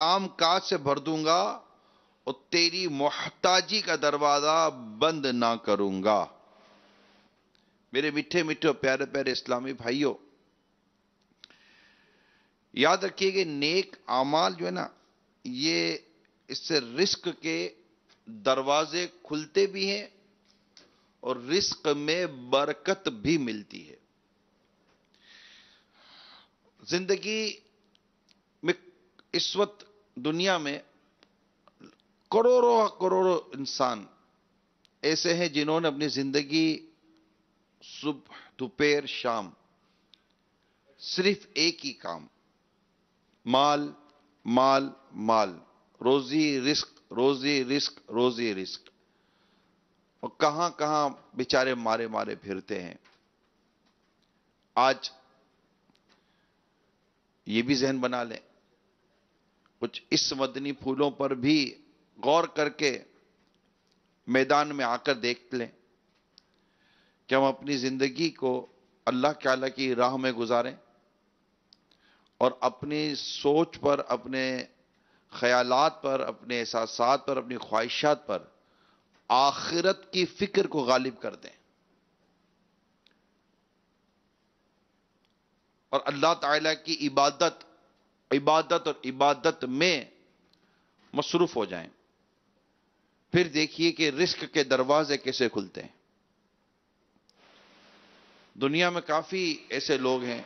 کام کاج سے بھر دوں گا اور تیری محتاجی کا دروازہ بند نہ کروں گا۔ میرے میٹھے میٹھے پیارے پیارے اسلامی بھائیوں، یاد رکھیے کہ نیک اعمال جو ہے نا، یہ اس سے رزق کے دروازے کھلتے بھی ہیں اور رزق میں برکت بھی ملتی ہے۔ زندگی میں اس وقت دنیا میں کروڑوں کروڑوں انسان ایسے ہیں جنہوں نے اپنی زندگی صبح دوپہر شام صرف ایک ہی کام، مال مال مال، روزی رزق روزی رزق روزی رزق، اور کہاں کہاں بیچارے مارے مارے پھرتے ہیں۔ آج یہ بھی ذہن بنا لیں، کچھ اس مدنی پھولوں پر بھی غور کر کے میدان میں آ کر دیکھ لیں کہ ہم اپنی زندگی کو اللہ تعالیٰ کی راہ میں گزاریں اور اپنی سوچ پر، اپنے خیالات پر، اپنے احساسات پر، اپنی خواہشات پر آخرت کی فکر کو غالب کر دیں اور اللہ تعالیٰ کی عبادت اور عبادت میں مصروف ہو جائیں۔ پھر دیکھیے کہ رزق کے دروازے کیسے کھلتے ہیں۔ دنیا میں کافی ایسے لوگ ہیں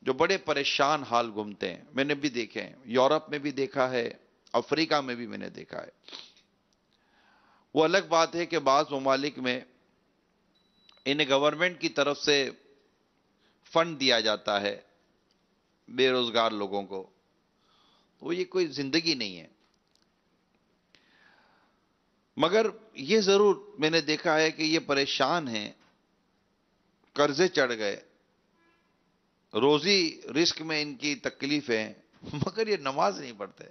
جو بڑے پریشان حال گھومتے ہیں، میں نے بھی دیکھے ہیں، یورپ میں بھی دیکھا ہے، افریقہ میں بھی میں نے دیکھا ہے۔ وہ الگ بات ہے کہ بعض ممالک میں انہیں گورنمنٹ کی طرف سے فنڈ دیا جاتا ہے بے روزگار لوگوں کو، وہ یہ کوئی زندگی نہیں ہے۔ مگر یہ ضرور میں نے دیکھا ہے کہ یہ پریشان ہیں، قرضے چڑھ گئے، روزی رزق میں ان کی تکلیف ہے، مگر یہ نماز نہیں پڑھتے،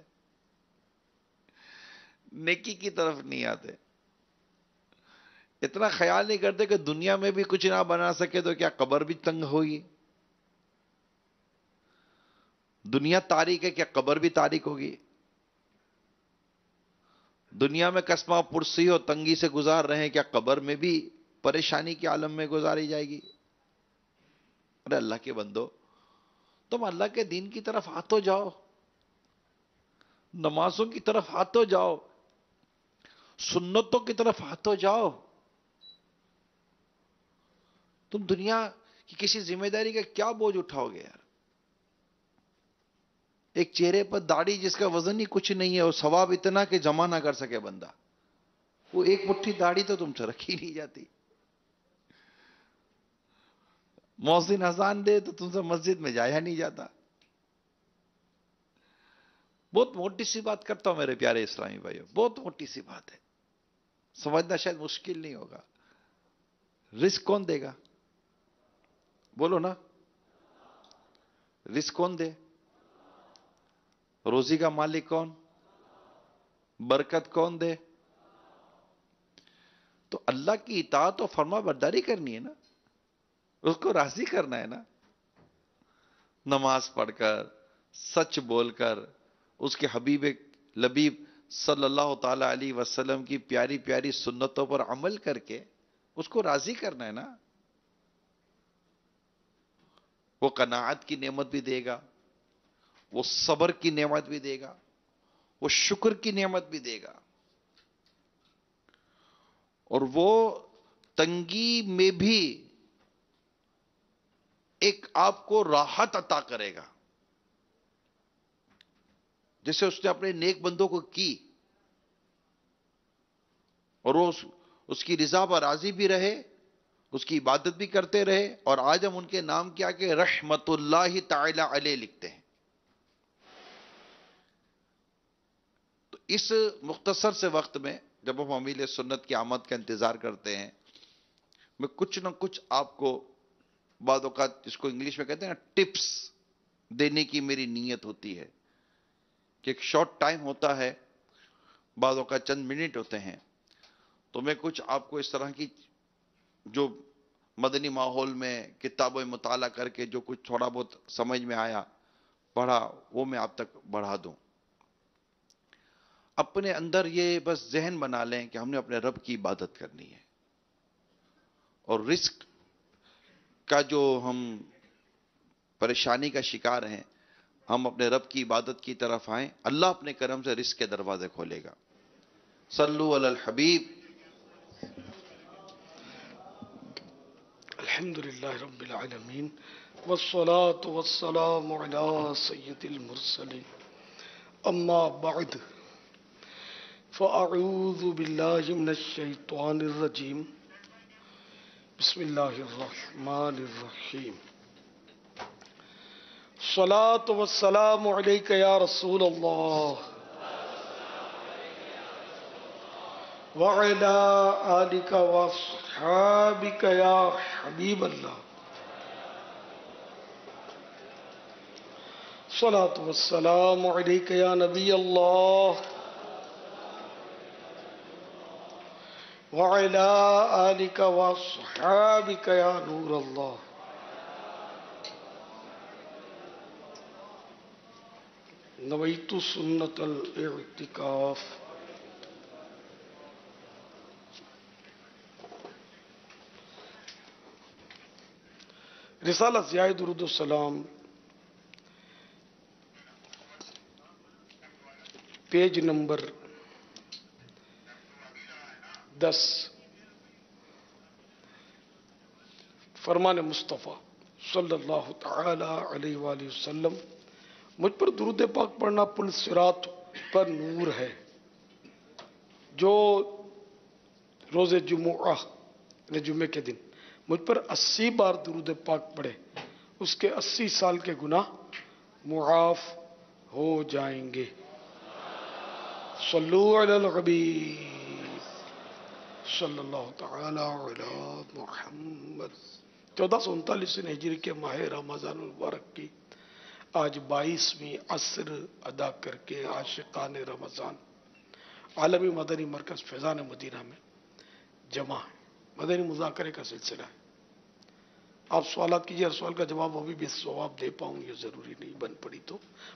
نیکی کی طرف نہیں آتے، اتنا خیال نہیں کرتے کہ دنیا میں بھی کچھ نہ بنا سکے تو کیا قبر بھی تنگ ہوگی؟ دنیا تاریک ہے، کیا قبر بھی تاریک ہوگی؟ دنیا میں کسمہ پرسی اور تنگی سے گزار رہے ہیں، کیا قبر میں بھی پریشانی کے عالم میں گزاری جائے گی؟ ارے اللہ کے بندو، تم اللہ کے دین کی طرف ہاتھوں جاؤ، نمازوں کی طرف ہاتھوں جاؤ، سنتوں کی طرف ہاتھوں جاؤ۔ تم دنیا کی کسی ذمہ داری کا کیا بوجھ اٹھاؤ گے یار؟ ایک چہرے پر داڑھی جس کا وزن ہی کچھ نہیں ہے اور ثواب اتنا کہ جمع نہ کر سکے بندہ، وہ ایک مٹھی داڑھی تو تم سے رکھی نہیں جاتی۔ مؤذن اذان دے تو تم سے مسجد میں جایا نہیں جاتا۔ بہت موٹی سی بات کرتا ہوں میرے پیارے اسلامی بھائیوں، بہت موٹی سی بات ہے، سمجھنا شاید مشکل نہیں ہوگا۔ رزق کون دے گا؟ بولو نا، رزق کون دے؟ روزی کا مالک کون؟ برکت کون دے؟ تو اللہ کی اطاعت و فرما برداری کرنی ہے نا، اس کو راضی کرنا ہے نا، نماز پڑھ کر، سچ بول کر، اس کے حبیب لبیب صلی اللہ تعالی علیہ وسلم کی پیاری پیاری سنتوں پر عمل کر کے اس کو راضی کرنا ہے نا۔ وہ قناعت کی نعمت بھی دے گا، وہ صبر کی نعمت بھی دے گا، وہ شکر کی نعمت بھی دے گا، اور وہ تنگی میں بھی ایک آپ کو راحت عطا کرے گا، جیسے اس نے اپنے نیک بندوں کو کی، اور وہ اس کی رضا پر راضی بھی رہے، اس کی عبادت بھی کرتے رہے، اور آج ہم ان کے نام کیا کہ رحمت اللہ تعالی علیہ لکھتے ہیں۔ تو اس مختصر سے وقت میں جب ہم امیل سنت کی آمد کا انتظار کرتے ہیں، میں کچھ نہ کچھ آپ کو بعض اوقات جس کو انگلش میں کہتے ہیں نا ٹپس دینے کی میری نیت ہوتی ہے کہ ایک شارٹ ٹائم ہوتا ہے، بعض اوقات چند منٹ ہوتے ہیں، تو میں کچھ آپ کو اس طرح کی جو مدنی ماحول میں کتابوں مطالعہ کر کے جو کچھ تھوڑا بہت سمجھ میں آیا پڑھا وہ میں آپ تک بڑھا دوں. اپنے اندر یہ بس ذہن بنا لیں کہ ہم نے اپنے رب کی عبادت کرنی ہے، اور رزق کا جو ہم پریشانی کا شکار ہیں، ہم اپنے رب کی عبادت کی طرف آئیں، اللہ اپنے کرم سے رزق کے دروازے کھولے گا. صلو علی الحبیب. الحمدللہ رب العالمین والصلاة والسلام علی سید المرسلین اما بعد فاعوذ باللہ من الشیطان الرجیم بسم اللہ الرحمن الرحیم الصلاة والسلام علیک یا رسول اللہ وعلی آلک واصحابک یا حبیب اللہ الصلاة والسلام علیک یا نبی اللہ وعلی آلک واصحابک یا نور اللہ. نویت سنت الاعتکاف. رسالہ ضیاء درود السلام پیج نمبر 10. فرمان مصطفیٰ صلی اللہ تعالی علیہ وآلہ وسلم: مجھ پر درود پاک پڑھنا پل صراط پر نور ہے. جو روز جمعہ جمعے کے دن مجھ پر 80 بار درود پاک پڑھے اس کے 80 سال کے گناہ معاف ہو جائیں گے. صلو علی الحبیب صلی اللہ تعالی علی محمد. 1439 ہجری کے ماہ رمضان المبارک کی آج 22ویں عصر ادا کر کے عاشقان رمضان عالمی مدنی مرکز فیضان مدینہ میں جمع ہے. مدنی مذاکرے کا سلسلہ ہے. آپ سوالات کیجئے، ہر سوال کا جواب ابھی بھی ثواب دے پاؤں یہ ضروری نہیں،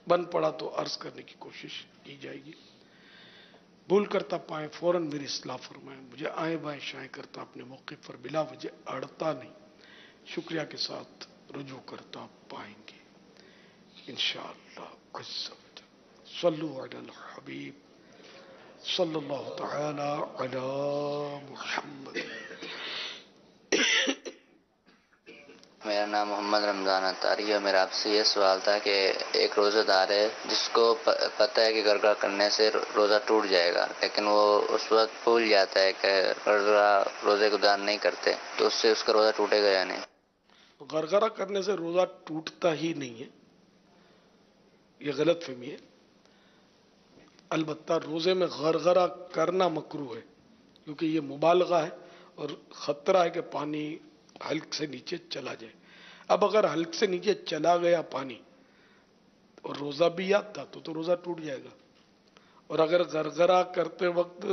بن پڑا تو عرض کرنے کی کوشش کی جائے گی. بھول کرتا پائیں فوراً میری اصلاح فرمائیں. مجھے آئیں بائیں شائیں کرتا اپنے موقف پر بلا وجہ اڑتا نہیں، شکریہ کے ساتھ رجوع کرتا پائیں گے انشاءاللہ عز و جل. صلو علی الحبیب صلی اللہ تعالی علی محمد. میرا نام محمد رمضان اتاری ہے. میرا آپ سے یہ سوال تھا کہ ایک روزہ دار ہے جس کو پتہ ہے کہ گرگرہ کرنے سے روزہ ٹوٹ جائے گا، لیکن وہ اس وقت بھول جاتا ہے کہ گرگرہ روزے کو دان نہیں کرتے، تو اس سے اس کا روزہ ٹوٹے گا یا نہیں؟ غرغرہ کرنے سے روزہ ٹوٹتا ہی نہیں ہے، یہ غلط فہمی ہے. البتہ روزے میں غرغرہ کرنا مکروہ ہے کیونکہ یہ مبالغہ ہے اور خطرہ ہے کہ پانی حلق سے نیچے چلا جائے. اب اگر حلق سے نیچے چلا گیا پانی اور روزہ بھی یاد تھا تو روزہ ٹوٹ جائے گا، اور اگر غرغرہ کرتے وقت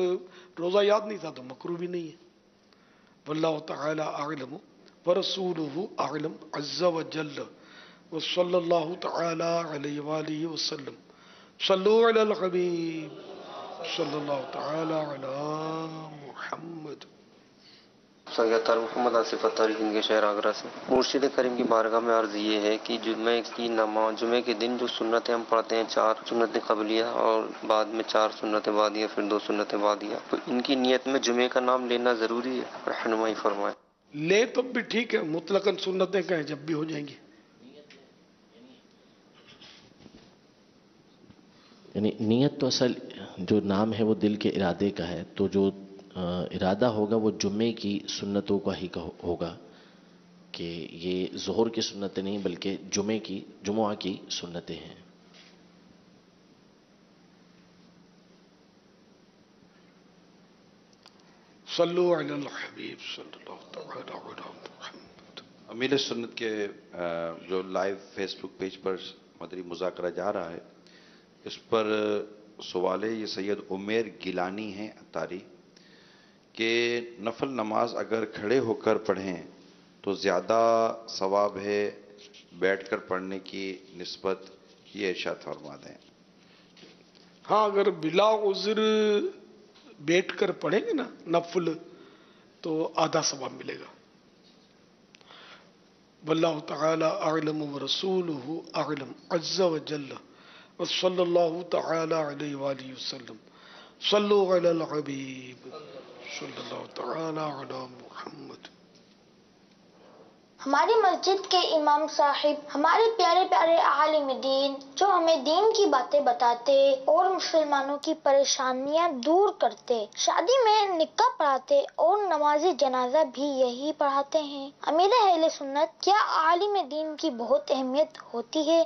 روزہ یاد نہیں تھا تو مکروہ بھی نہیں ہے. واللہ تعالی اعلم ورسولہ اعلم عز وجل وصلی اللہ تعالی علیہ وآلہ وسلم. صلو علی الحبیب صلی اللہ تعالی علی محمد. سید محمد آصف اتاری ہند کے شہر آگرہ سے. مرشد کریم کی بارگاہ میں عرض یہ ہے کہ جمعے کے دن جو سنتیں ہم پڑھتے ہیں، 4 سنتیں قبلیہ اور بعد میں 4 سنتیں بعدیہ، پھر 2 سنتیں بعدیہ، تو ان کی نیت میں جمعے کا نام لینا ضروری ہے؟ رہنمائی فرمائیں. لے تو بھی ٹھیک ہے، مطلقاً سنتیں کہیں جب بھی ہو جائیں گی. یعنی نیت تو اصل جو نام ہے وہ دل کے ارادے کا ہے، تو جو ارادہ ہوگا وہ جمعے کی سنتوں کا ہی ہوگا، کہ یہ ظہر کی سنتیں نہیں بلکہ جمعہ کی سنتیں ہیں. صلو علی الحبیب صلی اللہ تعالی علی محمد. امیر سنت کے جو لائیو فیس بک پیج پر مدنی مذاکرہ جا رہا ہے، اس پر سوال ہے، یہ سید عمیر گیلانی ہیں اتاری، کہ نفل نماز اگر کھڑے ہو کر پڑھیں تو زیادہ ثواب ہے بیٹھ کر پڑھنے کی نسبت، یہ ارشاد فرما دیں۔ ہاں اگر بلا عذر بیٹھ کر پڑھیں گے نا نفل تو آدھا ثواب ملے گا۔ واللہ تعالی اعلم ورسولہ اعلم عز وجل وصلی اللہ تعالی علیہ وآلہ وسلم۔ صلو علی الحبیب صلی اللہ تعالی علی محمد۔ ہماری مسجد کے امام صاحب ہمارے پیارے پیارے عالم دین جو ہمیں دین کی باتیں بتاتے اور مسلمانوں کی پریشانیاں دور کرتے، شادی میں نکاح پڑھاتے اور نماز جنازہ بھی یہی پڑھاتے ہیں۔ امیر اہل سنت، کیا عالم دین کی بہت اہمیت ہوتی ہے؟